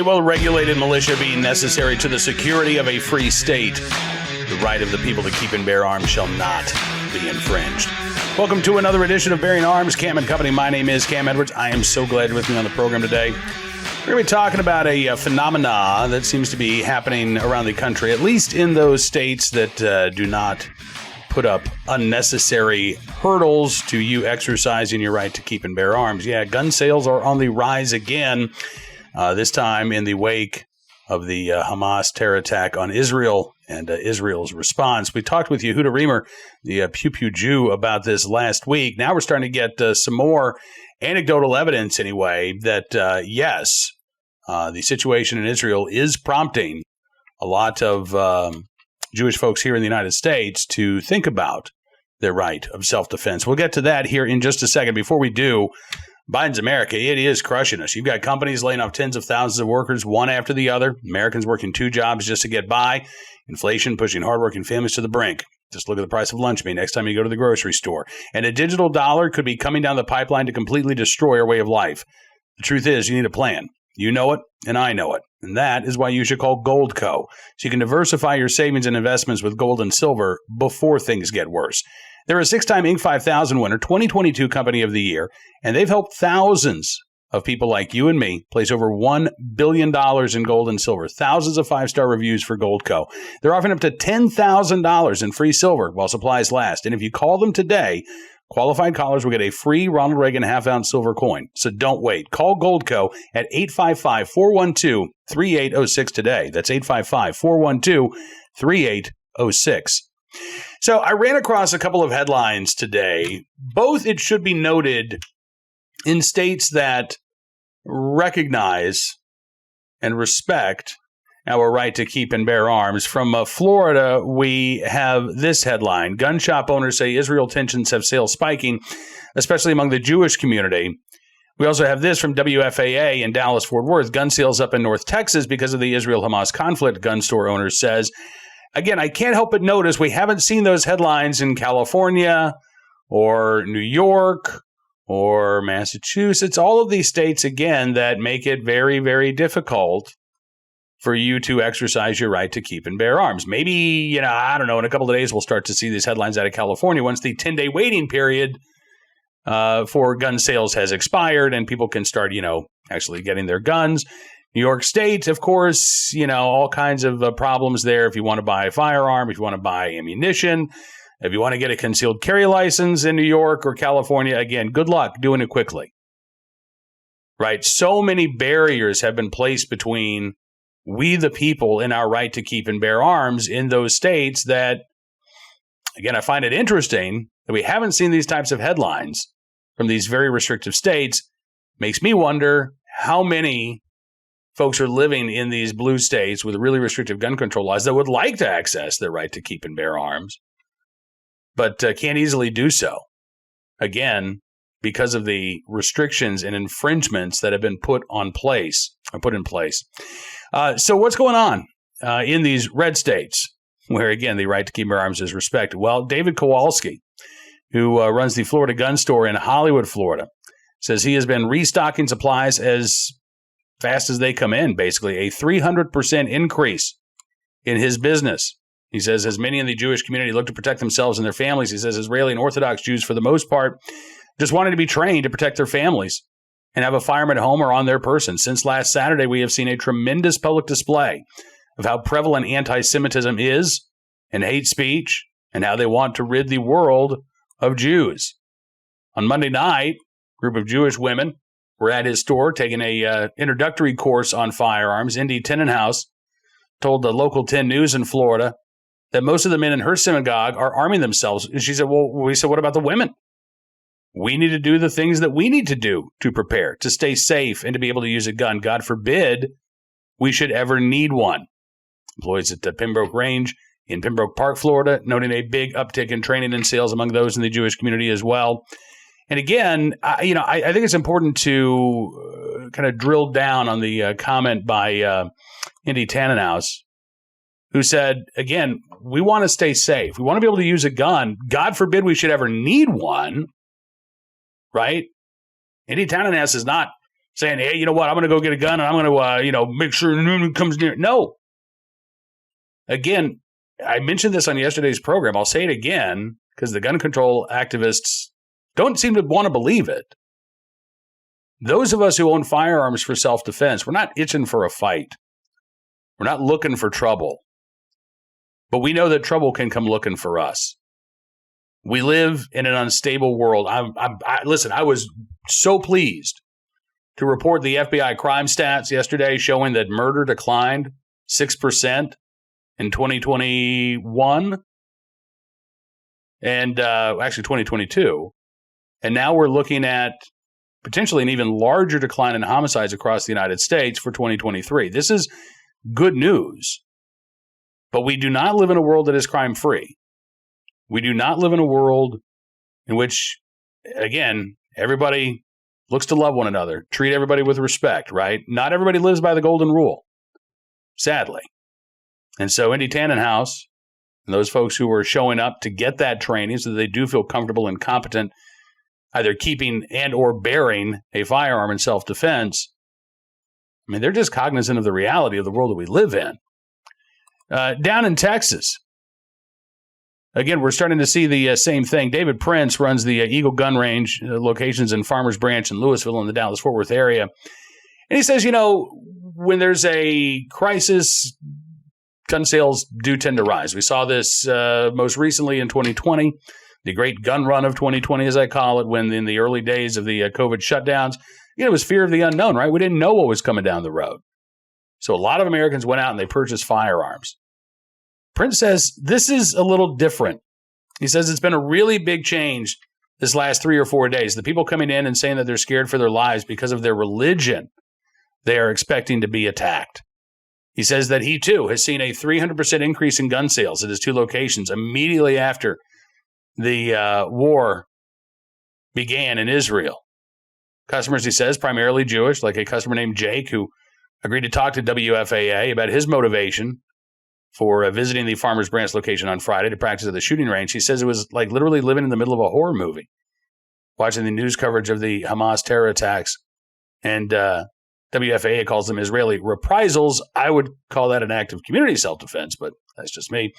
A well-regulated militia being necessary to the security of a free state. The right of the people to keep and bear arms shall not be infringed. Welcome to another edition of Bearing Arms, Cam and Company. My name is Cam Edwards. I am so glad you're with me on the program today. We're going to be talking about a phenomena that seems to be happening around the country, at least in those states that do not put up unnecessary hurdles to you exercising your right to keep and bear arms. Yeah, gun sales are on the rise again, this time in the wake of the Hamas terror attack on Israel and Israel's response. We talked with Yehuda Reamer, the Pew Pew Jew, about this last week. Now we're starting to get some more anecdotal evidence, anyway, that yes, the situation in Israel is prompting a lot of Jewish folks here in the United States to think about their right of self-defense. We'll get to that here in just a second. Before we do, Biden's America, it is crushing us. You've got companies laying off tens of thousands of workers, one after the other. Americans working two jobs just to get by. Inflation pushing hardworking families to the brink. Just look at the price of lunch meat next time you go to the grocery store. And a digital dollar could be coming down the pipeline to completely destroy our way of life. The truth is, you need a plan. You know it, and I know it. And that is why you should call Goldco. So you can diversify your savings and investments with gold and silver before things get worse. They're a six-time Inc. 5000 winner, 2022 Company of the Year, and they've helped thousands of people like you and me place over $1 billion in gold and silver. Thousands of five-star reviews for Goldco. They're offering up to $10,000 in free silver while supplies last. And if you call them today, qualified callers will get a free Ronald Reagan half-ounce silver coin. So don't wait. Call Goldco at 855-412-3806 today. That's 855-412-3806. So I ran across a couple of headlines today, both, it should be noted, in states that recognize and respect our right to keep and bear arms. From Florida, we have this headline. Gun shop owners say Israel tensions have sales spiking, especially among the Jewish community. We also have this from WFAA in Dallas-Fort Worth. Gun sales up in North Texas because of the Israel-Hamas conflict, gun store owners says. Again, I can't help but notice we haven't seen those headlines in California or New York or Massachusetts, all of these states, again, that make it very, very difficult for you to exercise your right to keep and bear arms. Maybe, I don't know, in a couple of days we'll start to see these headlines out of California once the 10-day waiting period for gun sales has expired and people can start, actually getting their guns. New York State, of course, all kinds of problems there. If you want to buy a firearm, if you want to buy ammunition, if you want to get a concealed carry license in New York or California, again, good luck doing it quickly. Right? So many barriers have been placed between we, the people, and our right to keep and bear arms in those states that, again, I find it interesting that we haven't seen these types of headlines from these very restrictive states. Makes me wonder how many folks are living in these blue states with really restrictive gun control laws that would like to access their right to keep and bear arms, but can't easily do so. Again, because of the restrictions and infringements that have been put in place. So what's going on in these red states where, again, the right to keep and bear arms is respected? Well, David Kowalski, who runs the Florida Gun Store in Hollywood, Florida, says he has been restocking supplies as fast as they come in, basically a 300% increase in his business. He says, as many in the Jewish community look to protect themselves and their families, he says Israeli and Orthodox Jews, for the most part, just wanted to be trained to protect their families and have a firearm at home or on their person. Since last Saturday, we have seen a tremendous public display of how prevalent anti-Semitism is and hate speech and how they want to rid the world of Jews. On Monday night, a group of Jewish women were at his store taking a introductory course on firearms. Indy Tenenhouse told the local 10 News in Florida that most of the men in her synagogue are arming themselves. And she said, what about the women? We need to do the things that we need to do to prepare, to stay safe, and to be able to use a gun. God forbid we should ever need one. Employees at the Pembroke Range in Pembroke Park, Florida, noting a big uptick in training and sales among those in the Jewish community as well. And again, I think it's important to kind of drill down on the comment by Indy Tannenhouse, who said, again, we want to stay safe. We want to be able to use a gun. God forbid we should ever need one, right? Indy Tannenhouse is not saying, hey, you know what? I'm going to go get a gun and I'm going to, make sure no one comes near. No. Again, I mentioned this on yesterday's program. I'll say it again because the gun control activists don't seem to want to believe it. Those of us who own firearms for self-defense, we're not itching for a fight. We're not looking for trouble. But we know that trouble can come looking for us. We live in an unstable world. Listen, I was so pleased to report the FBI crime stats yesterday showing that murder declined 6% in 2021 and actually 2022. And now we're looking at potentially an even larger decline in homicides across the United States for 2023. This is good news. But we do not live in a world that is crime-free. We do not live in a world in which, again, everybody looks to love one another, treat everybody with respect, right? Not everybody lives by the golden rule, sadly. And so Indy Tannenhouse and those folks who are showing up to get that training so that they do feel comfortable and competent either keeping and or bearing a firearm in self-defense, I mean, they're just cognizant of the reality of the world that we live in. Down in Texas, again, we're starting to see the same thing. David Prince runs the Eagle Gun Range locations in Farmers Branch and Louisville in the Dallas-Fort Worth area. And he says, when there's a crisis, gun sales do tend to rise. We saw this most recently in 2020, the great gun run of 2020, as I call it, when in the early days of the COVID shutdowns, it was fear of the unknown, right? We didn't know what was coming down the road. So a lot of Americans went out and they purchased firearms. Prince says this is a little different. He says it's been a really big change this last 3 or 4 days. The people coming in and saying that they're scared for their lives because of their religion, they are expecting to be attacked. He says that he, too, has seen a 300% increase in gun sales at his 2 locations immediately after the war began in Israel. Customers, he says, primarily Jewish, like a customer named Jake, who agreed to talk to WFAA about his motivation for visiting the Farmers Branch location on Friday to practice at the shooting range. He says it was like literally living in the middle of a horror movie, watching the news coverage of the Hamas terror attacks. And WFAA calls them Israeli reprisals. I would call that an act of community self-defense, but that's just me.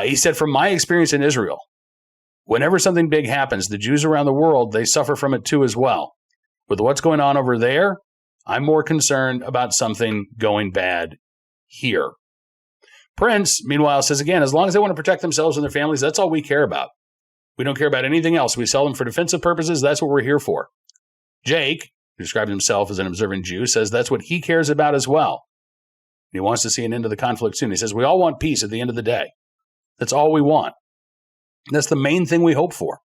He said, from my experience in Israel, whenever something big happens, the Jews around the world, they suffer from it too as well. With what's going on over there, I'm more concerned about something going bad here. Prince, meanwhile, says again, as long as they want to protect themselves and their families, that's all we care about. We don't care about anything else. We sell them for defensive purposes. That's what we're here for. Jake, who describes himself as an observant Jew, says that's what he cares about as well. He wants to see an end to the conflict soon. He says we all want peace at the end of the day. That's all we want. And that's the main thing we hope for.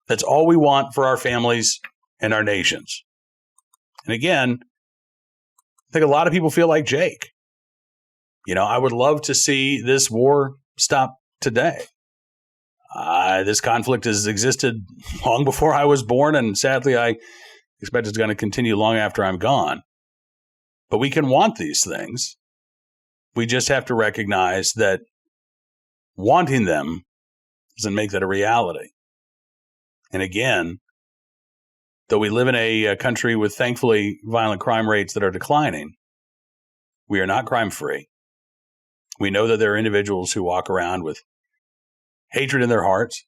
That's all we want for our families and our nations. And again, I think a lot of people feel like Jake. I would love to see this war stop today. This conflict has existed long before I was born, and sadly, I expect it's going to continue long after I'm gone. But we can want these things. We just have to recognize that wanting them doesn't make that a reality. And again, though we live in a country with, thankfully, violent crime rates that are declining, we are not crime-free. We know that there are individuals who walk around with hatred in their hearts,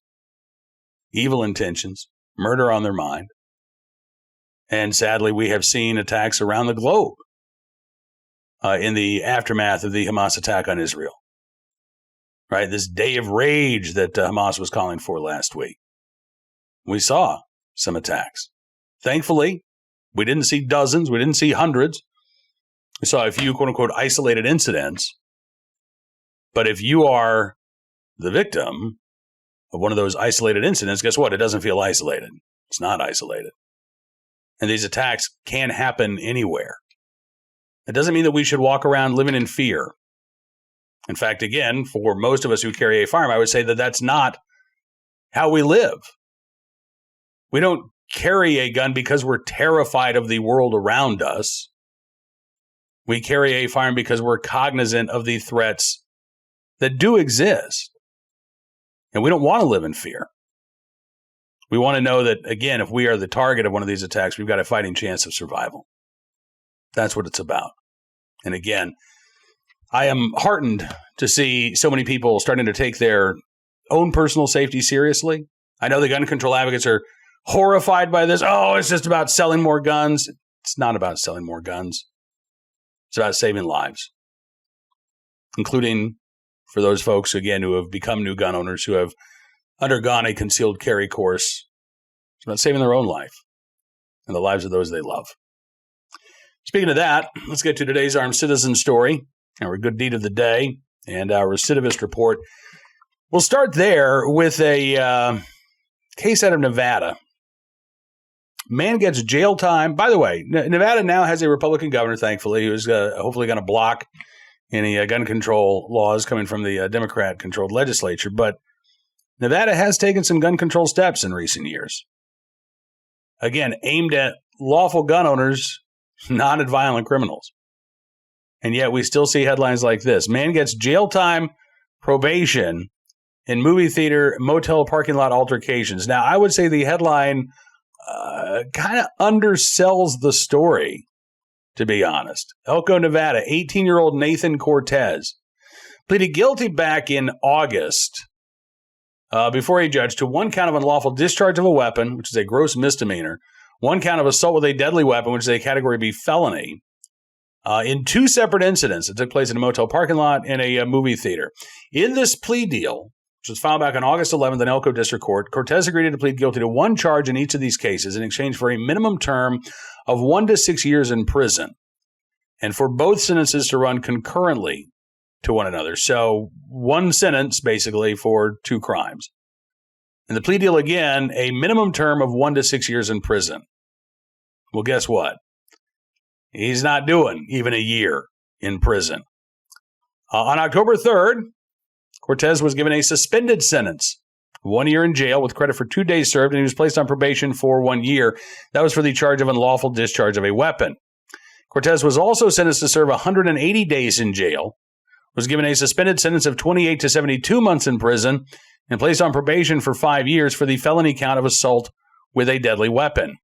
evil intentions, murder on their mind. And sadly, we have seen attacks around the globe in the aftermath of the Hamas attack on Israel. Right? This day of rage that Hamas was calling for last week. We saw some attacks. Thankfully, we didn't see dozens. We didn't see hundreds. We saw a few, quote unquote, isolated incidents. But if you are the victim of one of those isolated incidents, guess what? It doesn't feel isolated. It's not isolated. And these attacks can happen anywhere. It doesn't mean that we should walk around living in fear. In fact, again, for most of us who carry a firearm, I would say that that's not how we live. We don't carry a gun because we're terrified of the world around us. We carry a firearm because we're cognizant of the threats that do exist. And we don't want to live in fear. We want to know that, again, if we are the target of one of these attacks, we've got a fighting chance of survival. That's what it's about. And again, I am heartened to see so many people starting to take their own personal safety seriously. I know the gun control advocates are horrified by this. Oh, it's just about selling more guns. It's not about selling more guns. It's about saving lives, including for those folks, again, who have become new gun owners, who have undergone a concealed carry course. It's about saving their own life and the lives of those they love. Speaking of that, let's get to today's Armed Citizen story, our good deed of the day, and our recidivist report. We'll start there with a case out of Nevada. Man gets jail time. By the way, Nevada now has a Republican governor, thankfully, who's hopefully going to block any gun control laws coming from the Democrat-controlled legislature. But Nevada has taken some gun control steps in recent years. Again, aimed at lawful gun owners, not at violent criminals. And yet we still see headlines like this. Man gets jail time, probation in movie theater, motel parking lot altercations. Now, I would say the headline kind of undersells the story, to be honest. Elko, Nevada, 18-year-old Nathan Cortez pleaded guilty back in August before a judge to one count of unlawful discharge of a weapon, which is a gross misdemeanor, one count of assault with a deadly weapon, which is a Category B felony, in two separate incidents that took place in a motel parking lot and a movie theater. In this plea deal, which was filed back on August 11th in Elko District Court, Cortez agreed to plead guilty to one charge in each of these cases in exchange for a minimum term of 1 to 6 years in prison, and for both sentences to run concurrently to one another. So one sentence, basically, for two crimes. In the plea deal, again, a minimum term of 1 to 6 years in prison. Well, guess what? He's not doing even a year in prison. On October 3rd, Cortez was given a suspended sentence, 1 year in jail with credit for 2 days served, and he was placed on probation for 1 year. That was for the charge of unlawful discharge of a weapon. Cortez was also sentenced to serve 180 days in jail, was given a suspended sentence of 28 to 72 months in prison, and placed on probation for 5 years for the felony count of assault with a deadly weapon.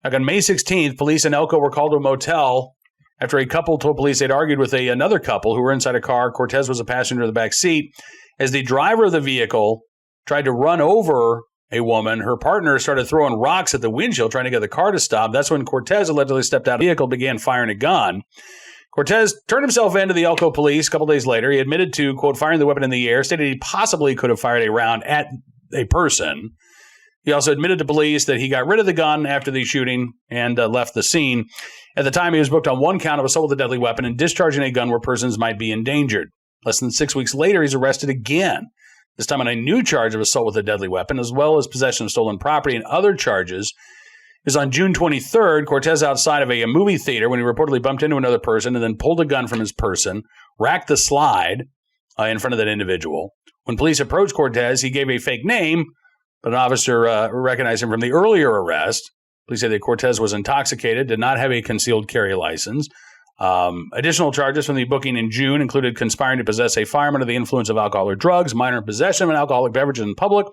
Back on May 16th, police in Elko were called to a motel after a couple told police they'd argued with another couple who were inside a car. Cortez was a passenger in the back seat. As the driver of the vehicle tried to run over a woman, her partner started throwing rocks at the windshield, trying to get the car to stop. That's when Cortez allegedly stepped out of the vehicle and began firing a gun. Cortez turned himself in to the Elko police a couple days later. He admitted to, quote, firing the weapon in the air, stated he possibly could have fired a round at a person. He also admitted to police that he got rid of the gun after the shooting and left the scene. At the time, he was booked on one count of assault with a deadly weapon and discharging a gun where persons might be endangered. Less than 6 weeks later, he's arrested again, this time on a new charge of assault with a deadly weapon, as well as possession of stolen property and other charges. It was on June 23rd, Cortez outside of a movie theater when he reportedly bumped into another person and then pulled a gun from his person, racked the slide in front of that individual. When police approached Cortez, he gave a fake name, but an officer recognized him from the earlier arrest. Police say that Cortez was intoxicated, did not have a concealed carry license. Additional charges from the booking in June included conspiring to possess a firearm under the influence of alcohol or drugs, minor possession of an alcoholic beverage in public,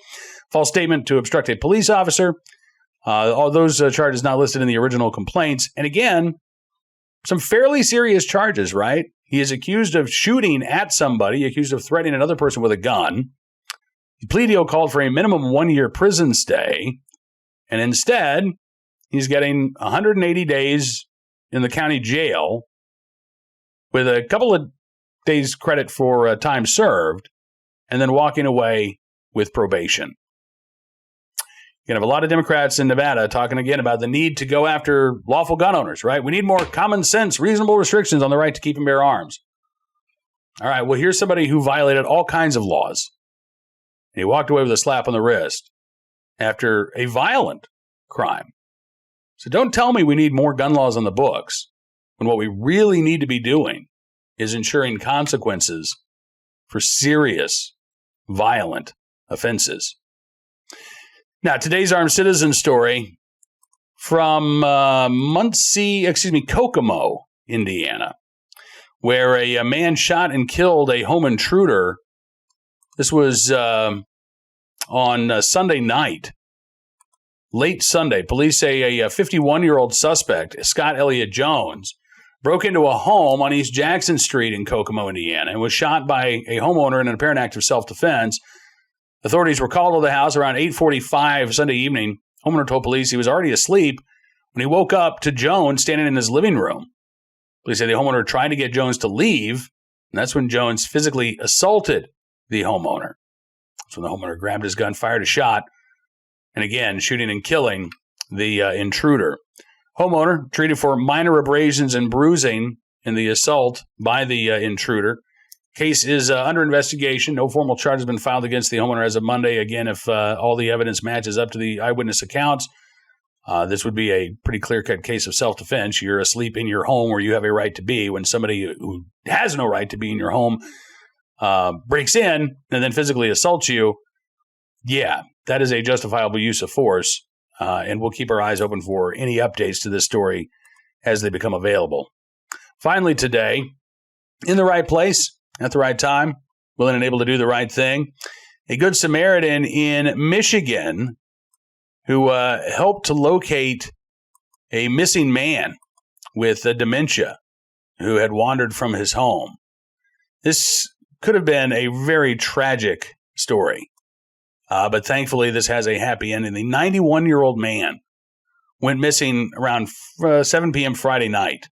false statement to obstruct a police officer. All those charges not listed in the original complaints. And again, some fairly serious charges, right? He is accused of shooting at somebody, accused of threatening another person with a gun. The plea deal called for a minimum 1 year prison stay, and instead, he's getting 180 days in the county jail with a couple of days credit for time served, and then walking away with probation. You have a lot of Democrats in Nevada talking again about the need to go after lawful gun owners, right? We need more common sense, reasonable restrictions on the right to keep and bear arms. All right, well, here's somebody who violated all kinds of laws. And he walked away with a slap on the wrist after a violent crime. So don't tell me we need more gun laws on the books when what we really need to be doing is ensuring consequences for serious, violent offenses. Now, today's Armed Citizen story from Kokomo, Indiana, where a man shot and killed a home intruder. This was on Sunday night, late Sunday. Police say a 51-year-old suspect, Scott Elliott Jones, broke into a home on East Jackson Street in Kokomo, Indiana, and was shot by a homeowner in an apparent act of self-defense. Authorities were called to the house around 8:45 Sunday evening. Homeowner told police he was already asleep when he woke up to Jones standing in his living room. Police say the homeowner tried to get Jones to leave, and that's when Jones physically assaulted the homeowner. That's when the homeowner grabbed his gun, fired a shot, and again, shooting and killing the intruder. Homeowner treated for minor abrasions and bruising in the assault by the intruder. Case is under investigation. No formal charge has been filed against the homeowner as of Monday. Again, if all the evidence matches up to the eyewitness accounts, this would be a pretty clear-cut case of self-defense. You're asleep in your home where you have a right to be when somebody who has no right to be in your home breaks in and then physically assaults you. Yeah, that is a justifiable use of force, and we'll keep our eyes open for any updates to this story as they become available. Finally today, in the right place, at the right time, willing and able to do the right thing, a Good Samaritan in Michigan who helped to locate a missing man with dementia who had wandered from his home. This could have been a very tragic story, but thankfully this has a happy ending. The 91-year-old man went missing around 7 p.m. Friday night.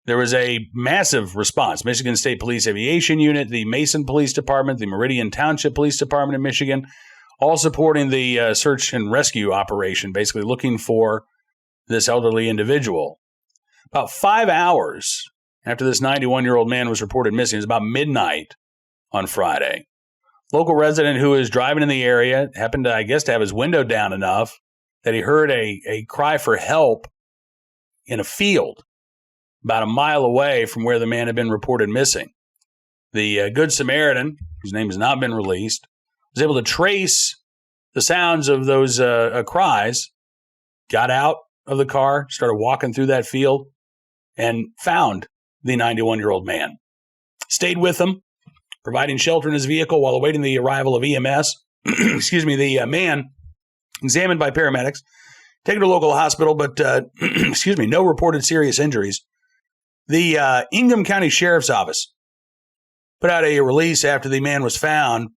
There was a massive response. Michigan State Police Aviation Unit, the Mason Police Department, the Meridian Township Police Department in Michigan, all supporting the search and rescue operation, basically looking for this elderly individual. About 5 hours after this 91-year-old man was reported missing, it was about midnight on Friday. Local resident who was driving in the area happened to, to have his window down enough that he heard a cry for help in a field about a mile away from where the man had been reported missing. The Good Samaritan, whose name has not been released, was able to trace the sounds of those cries, got out of the car, started walking through that field, and found the 91-year-old man. Stayed with him, providing shelter in his vehicle while awaiting the arrival of EMS. The man examined by paramedics, taken to a local hospital, but no reported serious injuries. The Ingham County Sheriff's Office put out a release after the man was found,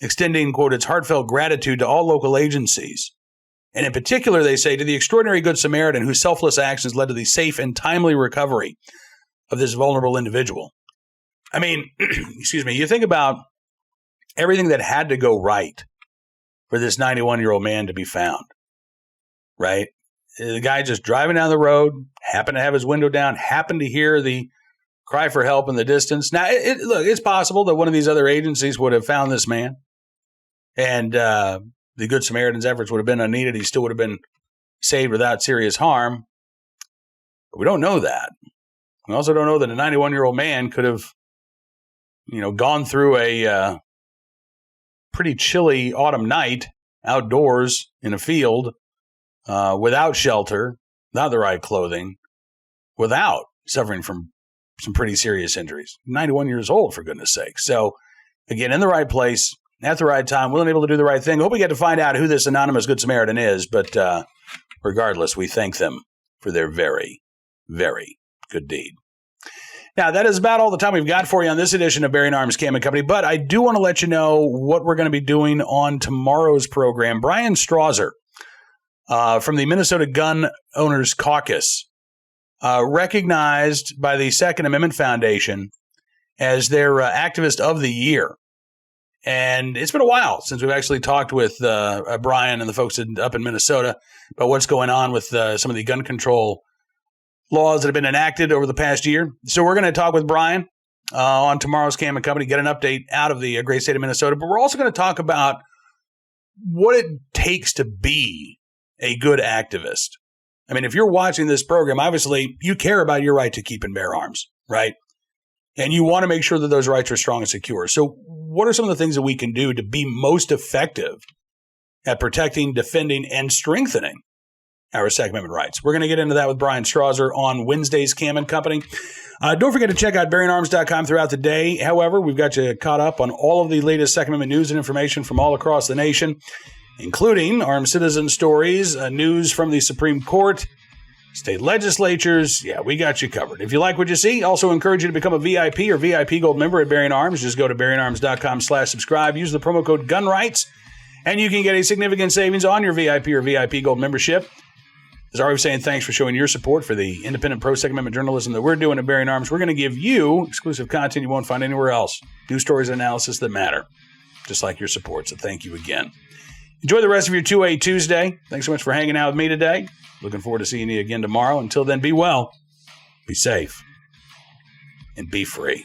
extending, quote, its heartfelt gratitude to all local agencies. And in particular, they say, to the extraordinary Good Samaritan whose selfless actions led to the safe and timely recovery of this vulnerable individual. I mean, you think about everything that had to go right for this 91-year-old man to be found, right? The guy just driving down the road, happened to have his window down, happened to hear the cry for help in the distance. Now, it's possible that one of these other agencies would have found this man, and the Good Samaritan's efforts would have been unneeded. He still would have been saved without serious harm. But we don't know that. We also don't know that a 91-year-old man could have, gone through a pretty chilly autumn night outdoors in a field without shelter, without the right clothing, without suffering from some pretty serious injuries. 91 years old, for goodness sake. So, again, in the right place, at the right time, willing and able to do the right thing. Hope we get to find out who this anonymous Good Samaritan is, but regardless, we thank them for their very, very good deed. Now, that is about all the time we've got for you on this edition of Bearing Arms Cam & Company, but I do want to let you know what we're going to be doing on tomorrow's program. Brian Strawser from the Minnesota Gun Owners Caucus, recognized by the Second Amendment Foundation as their Activist of the Year. And it's been a while since we've actually talked with Brian and the folks up in Minnesota about what's going on with some of the gun control laws that have been enacted over the past year. So we're going to talk with Brian on tomorrow's Cam & Company, get an update out of the great state of Minnesota. But we're also going to talk about what it takes to be a good activist. I mean, if you're watching this program, obviously you care about your right to keep and bear arms, right? And you want to make sure that those rights are strong and secure. So what are some of the things that we can do to be most effective at protecting, defending, and strengthening our Second Amendment rights? We're going to get into that with Brian Strawser on Wednesday's Cam & Company. Don't forget to check out bearingarms.com throughout the day. However, we've got you caught up on all of the latest Second Amendment news and information from all across the nation, including armed citizen stories, news from the Supreme Court, state legislatures. Yeah, we got you covered. If you like what you see, also encourage you to become a VIP or VIP Gold member at Bearing Arms. Just go to bearingarms.com/subscribe. Use the promo code GUNRIGHTS, and you can get a significant savings on your VIP or VIP Gold membership. As I was saying, thanks for showing your support for the independent pro-Second Amendment journalism that we're doing at Bearing Arms. We're going to give you exclusive content you won't find anywhere else. News stories and analysis that matter, just like your support. So thank you again. Enjoy the rest of your 2A Tuesday. Thanks so much for hanging out with me today. Looking forward to seeing you again tomorrow. Until then, be well, be safe, and be free.